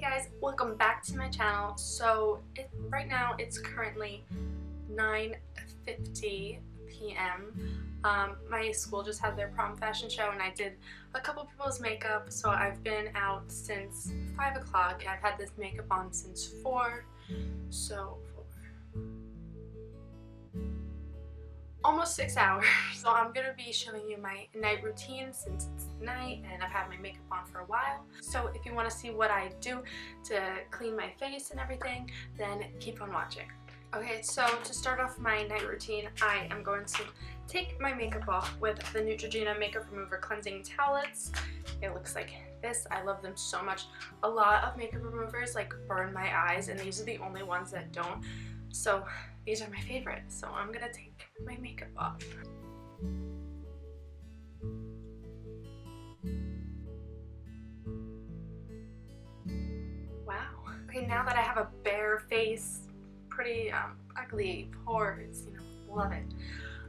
guys, welcome back to my channel. So right now it's currently 9:50 p.m. My school just had their prom fashion show and I did a couple people's makeup, so I've been out since 5 o'clock. I've had this makeup on since 4, so almost 6 hours. So I'm gonna be showing you my night routine since it's night and I've had my makeup on for a while. So if you want to see what I do to clean my face and everything, then keep on watching. Okay, so to start off my night routine, I am going to take my makeup off with the Neutrogena Makeup Remover Cleansing Towelettes. It looks like this. I love them so much. A lot of makeup removers like burn my eyes, and these are the only ones that don't. So these are my favorite. So I'm gonna take my makeup off. Wow. Okay, now that I have a bare face, pretty ugly pores, love it.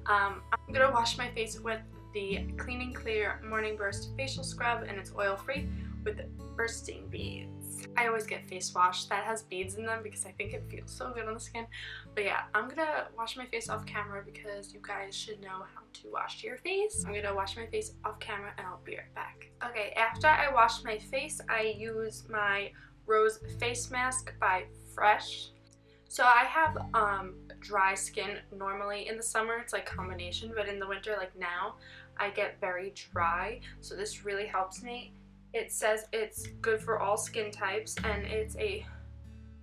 I'm gonna wash my face with the Clean and Clear Morning Burst Facial Scrub, and it's oil-free with bursting beads. I always get face wash that has beads in them because I think it feels so good on the skin. But yeah, I'm gonna wash my face off camera because you guys should know how to wash your face. I'm gonna wash my face off camera and I'll be right back. Okay, after I wash my face, I use my Rose Face Mask by Fresh. So I have dry skin normally. In the summer it's like combination, but in the winter, like now, I get very dry, so this really helps me. It says it's good for all skin types, and it's a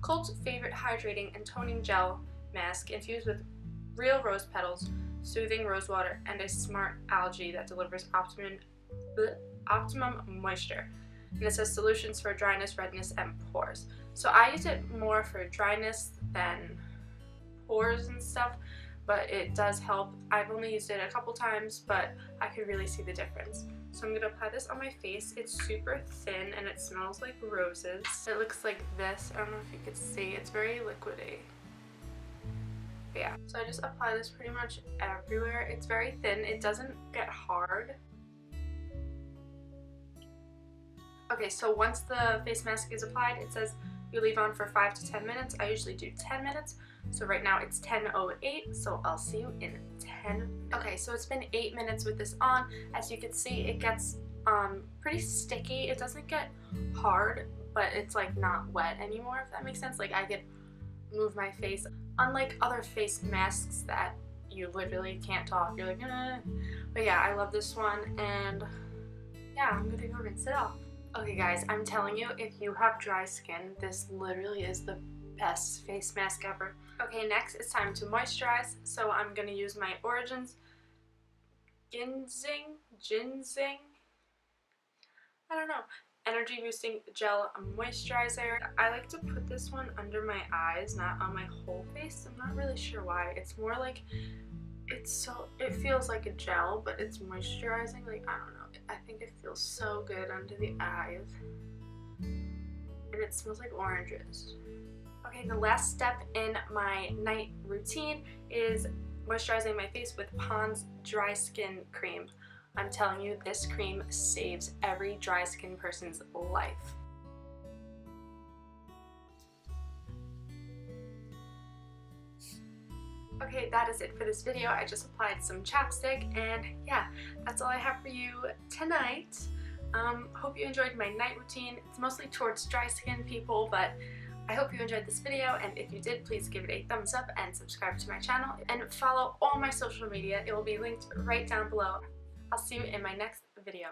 cult favorite hydrating and toning gel mask infused with real rose petals, soothing rose water, and a smart algae that delivers optimum moisture. And it says solutions for dryness, redness, and pores. So I use it more for dryness than pores and stuff, but it does help. I've only used it a couple times, but I could really see the difference. So I'm going to apply this on my face. It's super thin and it smells like roses. It looks like this. I don't know if you can see. It's very liquidy. But yeah, so I just apply this pretty much everywhere. It's very thin. It doesn't get hard. Okay, so once the face mask is applied, it says you leave on for 5 to 10 minutes. I usually do 10 minutes. So right now it's 10:08, so I'll see you in 10 minutes. Okay, so it's been 8 minutes with this on. As you can see, it gets pretty sticky. It doesn't get hard, but it's like not wet anymore, if that makes sense. Like I could move my face. Unlike other face masks that you literally can't talk, you're like, eh. But yeah, I love this one, and yeah, I'm gonna go rinse it off. Okay guys, I'm telling you, if you have dry skin, this literally is the best face mask ever. Okay, next it's time to moisturize. So I'm going to use my Origins Ginseng, I don't know, Energy Boosting Gel Moisturizer. I like to put this one under my eyes, not on my whole face. I'm not really sure why. It's more like, it feels like a gel, but it's moisturizing. Like, I don't know. I think it feels so good under the eyes. And it smells like oranges. Okay, the last step in my night routine is moisturizing my face with Pond's Dry Skin Cream. I'm telling you, this cream saves every dry skin person's life. Okay, that is it for this video. I just applied some chapstick, and yeah, that's all I have for you tonight. Hope you enjoyed my night routine. It's mostly towards dry skin people, but I hope you enjoyed this video, and if you did, please give it a thumbs up and subscribe to my channel, and follow all my social media. It will be linked right down below. I'll see you in my next video.